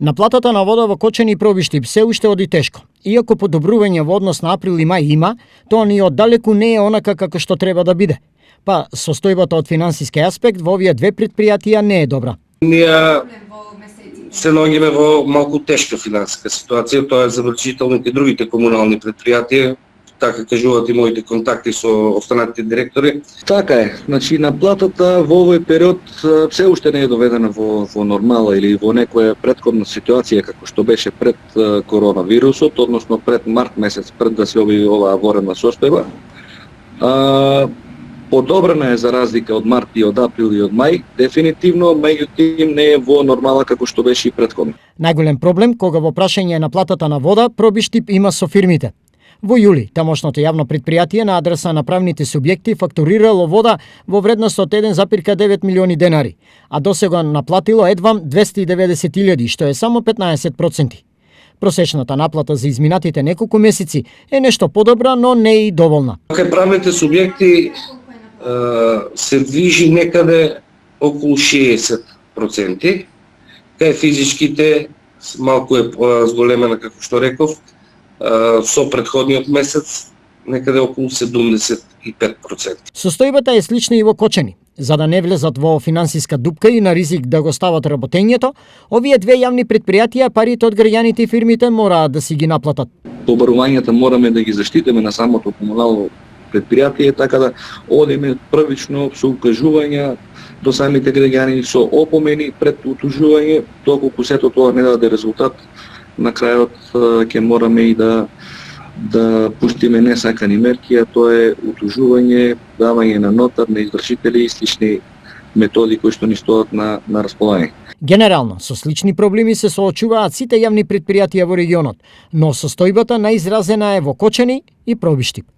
Наплатата на вода во Кочани и Пробиштип се уште оди тешко. Иако подобрување во однос на април и мај има, тоа ни оддалеку не е онака како што треба да биде. Па, состојбата од финансиски аспект во овие две предпријатија не е добра. Ние се наоѓаме во малку тешка финансиска ситуација, тоа е забележително и другите комунални предпријатија, така кажуваат и моите контакти со останатите директори. Така е, значи наплатата во овој период се уште не е доведена во нормала или во некоја претходна ситуација како што беше пред коронавирусот, односно пред март месец, пред да се објави оваа воредна состојба. Подобрена е за разлика од март и од април и од мај, дефинитивно, меѓутоа не е во нормала како што беше и претходно. Најголем проблем кога во прашање на платата на вода Пробиштип има со фирмите. Во јули, тамошното јавно предпријатие на адреса на правните субјекти фактурирало вода во вредност од 1,9 милиони денари, а досега наплатило едвам 290.000, што е само 15%. Просечната наплата за изминатите неколку месеци е нешто подобра, но не и доволна. Кај правните субјекти се движи некаде околу 60%, кај физичките малку е зголемена, како што реков, со претходниот месец некаде околу 75%. Состојбата е слична и во Кочани. За да не влезат во финансиска дупка и на ризик да го стават работењето, овие две јавни предпријатија парите од граѓаните и фирмите мораат да си ги наплатат. Побарувањата мораме да ги заштитиме на самото комунално предпријатие, така да одиме првично со укажувања до самите граѓани, со опомени пред утужување, доколку сето тоа не даде резултат, на крајот ќе мораме и да пуштиме несакани мерки, а тоа е утужување, давање на нотар, на извршители и слични методи кои што ни стоат на располагање. Генерално, со слични проблеми се соочуваат сите јавни предпријатија во регионот, но состојбата најизразена е во Кочани и Пробиштип.